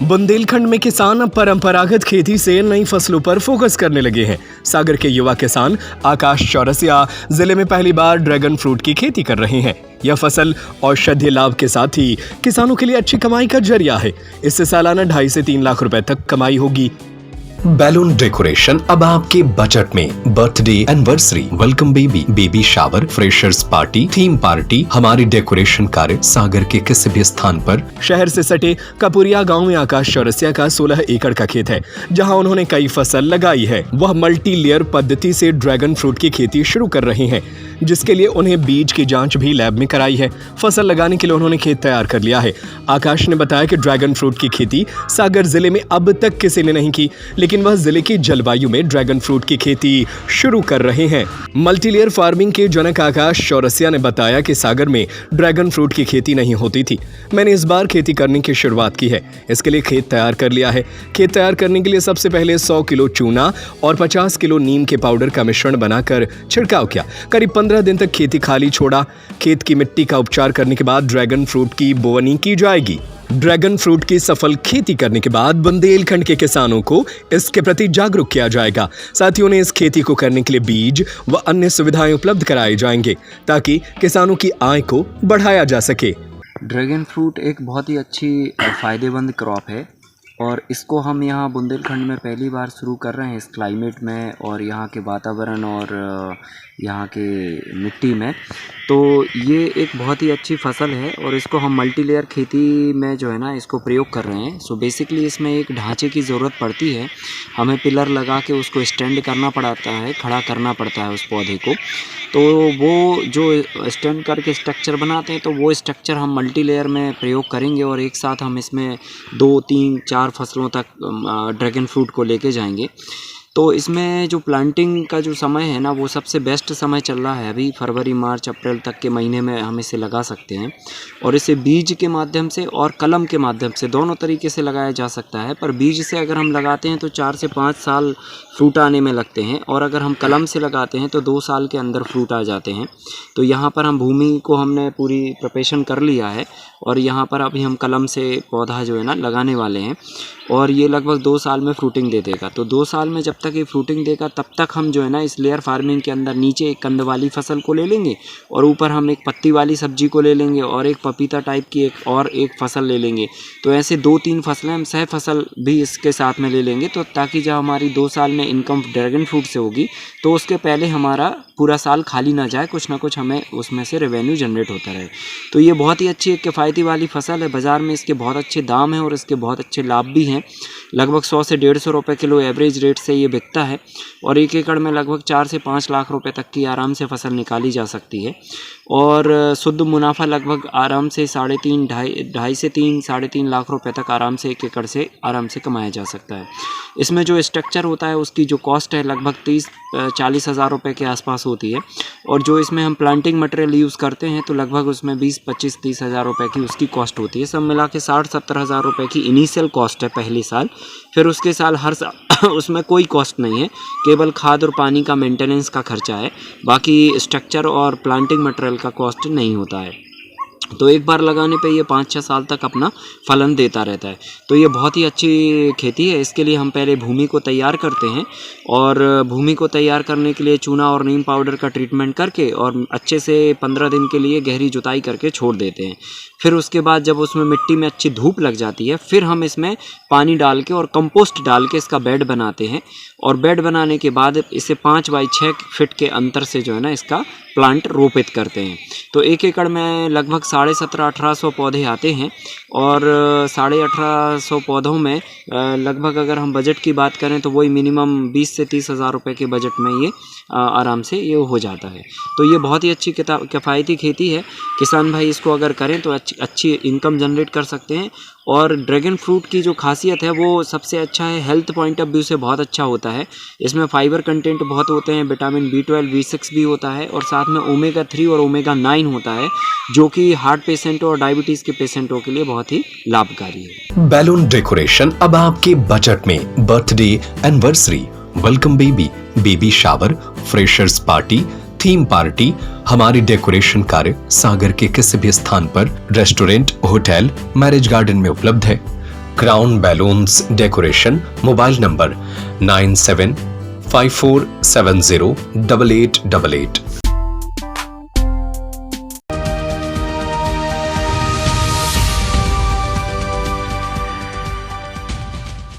बुंदेलखंड में किसान अब परंपरागत खेती से नई फसलों पर फोकस करने लगे हैं। सागर के युवा किसान आकाश चौरसिया जिले में पहली बार ड्रैगन फ्रूट की खेती कर रहे हैं। यह फसल औषधीय लाभ के साथ ही किसानों के लिए अच्छी कमाई का जरिया है। इससे सालाना 2.5 से 3 लाख रुपए तक कमाई होगी। बैलून डेकोरेशन अब आपके बजट में। Birthday, anniversary, welcome baby, baby shower, freshers party, theme party, हमारी डेकोरेशन कार्य सागर के किसी भी स्थान पर। शहर से सटे कपुरिया गांव में आकाश चौरसिया का 16 एकड़ का खेत है, जहां उन्होंने कई फसल लगाई है। वह मल्टी लेयर पद्धति से ड्रैगन फ्रूट की खेती शुरू कर रहे हैं, जिसके लिए उन्हें बीज की जांच भी लैब में कराई है। फसल लगाने के लिए उन्होंने खेत तैयार कर लिया है। आकाश ने बताया कि ड्रैगन फ्रूट की खेती सागर जिले में अब तक किसी ने नहीं की, लेकिन वह जिले की जलवायु में ड्रैगन फ्रूट की खेती शुरू कर रहे हैं। मल्टीलेयर फार्मिंग के जनक आकाश चौरसिया ने बताया कि सागर में ड्रैगन फ्रूट की खेती नहीं होती थी। मैंने इस बार खेती करने की शुरुआत की है। इसके लिए खेत तैयार कर लिया है। खेत तैयार करने के लिए सबसे पहले 100 किलो चूना और 50 किलो नीम के पाउडर का मिश्रण बनाकर छिड़काव किया। करीब 15 दिन तक खेती खाली छोड़ा। खेत की मिट्टी का उपचार करने के बाद ड्रैगन फ्रूट की बोवनी की जाएगी। ड्रैगन फ्रूट की सफल खेती करने के बाद बुंदेलखंड के किसानों को इसके प्रति जागरूक किया जाएगा। साथ ही उन्हें इस खेती को करने के लिए बीज व अन्य सुविधाएं उपलब्ध कराए जाएंगे, ताकि किसानों की आय को बढ़ाया जा सके। ड्रैगन फ्रूट एक बहुत ही अच्छी फ़ायदेमंद क्रॉप है और इसको हम यहाँ बुंदेलखंड में पहली बार शुरू कर रहे हैं इस क्लाइमेट में और यहाँ के वातावरण और यहाँ के मिट्टी में। तो ये एक बहुत ही अच्छी फसल है और इसको हम मल्टी लेयर खेती में जो है ना इसको प्रयोग कर रहे हैं। सो बेसिकली इसमें एक ढांचे की ज़रूरत पड़ती है। हमें पिलर लगा के उसको स्टैंड करना पड़ता है, खड़ा करना पड़ता है उस पौधे को। तो वो जो स्टैंड करके स्ट्रक्चर बनाते हैं, तो वो स्ट्रक्चर हम मल्टी लेयर में प्रयोग करेंगे और एक साथ हम इसमें 2, 3, 4 फसलों तक ड्रैगन फ्रूट को लेके जाएंगे। तो इसमें जो प्लांटिंग का जो समय है ना, वो सबसे बेस्ट समय चल रहा है अभी। फरवरी, मार्च, अप्रैल तक के महीने में हम इसे लगा सकते हैं और इसे बीज के माध्यम से और कलम के माध्यम से दोनों तरीके से लगाया जा सकता है। पर बीज से अगर हम लगाते हैं तो 4 से 5 साल फ्रूट आने में लगते हैं और अगर हम कलम से लगाते हैं तो 2 साल के अंदर फ्रूट आ जाते हैं। तो यहाँ पर हम भूमि को हमने पूरी प्रिपरेशन कर लिया है और यहाँ पर अभी हम कलम से पौधा जो है ना लगाने वाले हैं और ये लगभग 2 साल में फ्रूटिंग दे देगा। तो 2 साल में जब तक ये फ्रूटिंग देगा तब तक हम जो है ना इस लेयर फार्मिंग के अंदर नीचे एक कंद वाली फसल को ले लेंगे और ऊपर हम एक पत्ती वाली सब्जी को ले लेंगे और एक पपीता टाइप की एक फसल ले लेंगे। तो ऐसे 2-3 फसलें हम सह फसल भी इसके साथ में ले लेंगे, तो ताकि जब हमारी 2 साल में इनकम ड्रैगन फ्रूट से होगी तो उसके पहले हमारा पूरा साल खाली ना जाए, कुछ ना कुछ हमें उसमें से रेवेन्यू जनरेट होता रहे। तो ये बहुत ही अच्छी एक किफ़ायती वाली फसल है। बाज़ार में इसके बहुत अच्छे दाम हैं और इसके बहुत अच्छे लाभ भी हैं। लगभग 100 से 150 रुपये किलो एवरेज रेट से ये बिकता है और 1 एकड़ में लगभग 4 से 5 लाख रुपए तक की आराम से फसल निकाली जा सकती है और शुद्ध मुनाफा लगभग आराम से 2.5 से 3 लाख रुपए तक आराम से 1 एकड़ से आराम से कमाया जा सकता है। इसमें जो स्ट्रक्चर होता है उसकी जो कॉस्ट है लगभग 30-40 हज़ार रुपये के आसपास होती है और जो इसमें हम प्लांटिंग मटेरियल यूज़ करते हैं तो लगभग उसमें 20-25-30 हज़ार रुपये की उसकी कॉस्ट होती है। सब मिला के 60-70 हज़ार रुपये की इनिशियल कॉस्ट है पहले साल। फिर उसके साल हर साल उसमें कोई कॉस्ट नहीं है, केवल खाद और पानी का मेंटेनेंस का खर्चा है। बाकी स्ट्रक्चर और प्लांटिंग मटेरियल का कॉस्ट नहीं होता है। तो एक बार लगाने पे ये 5-6 साल तक अपना फलन देता रहता है। तो ये बहुत ही अच्छी खेती है। इसके लिए हम पहले भूमि को तैयार करते हैं और भूमि को तैयार करने के लिए चूना और नीम पाउडर का ट्रीटमेंट करके और अच्छे से 15 दिन के लिए गहरी जुताई करके छोड़ देते हैं। फिर उसके बाद जब उसमें मिट्टी में अच्छी धूप लग जाती है, फिर हम इसमें पानी डाल के और कंपोस्ट डाल के इसका बेड बनाते हैं और बेड बनाने के बाद इसे 5 बाई 6 फीट के अंतर से जो है ना इसका प्लांट रोपित करते हैं। तो 1 एकड़ में लगभग 1750-1800 पौधे आते हैं और 1850 पौधों में लगभग अगर हम बजट की बात करें तो वही मिनिमम 20 से 30 हज़ार रुपये के बजट में ये आराम से ये हो जाता है। तो ये बहुत ही अच्छी किफ़ायती खेती है। किसान भाई इसको अगर करें तो अच्छी इनकम जनरेट कर सकते हैं। और ड्रैगन फ्रूट की जो खासियत है वो सबसे अच्छा है, हेल्थ पॉइंट ऑफ व्यू से बहुत अच्छा होता है। इसमें फाइबर कंटेंट बहुत होते हैं, विटामिन B12, B6 भी होता है और साथ में ओमेगा 3 और ओमेगा 9 होता है, जो कि हार्ट पेशेंटों और डायबिटीज़ के पेशेंटों के लिए बहुत ही लाभकारी है। बैलून डेकोरेशन अब आपके बजट में। Birthday, anniversary, welcome baby, baby shower, freshers party, theme party, हमारी डेकोरेशन कार्य सागर के किसी भी स्थान पर, रेस्टोरेंट, होटल, मैरिज गार्डन में उपलब्ध है। Crown balloons decoration, mobile number 9754708888।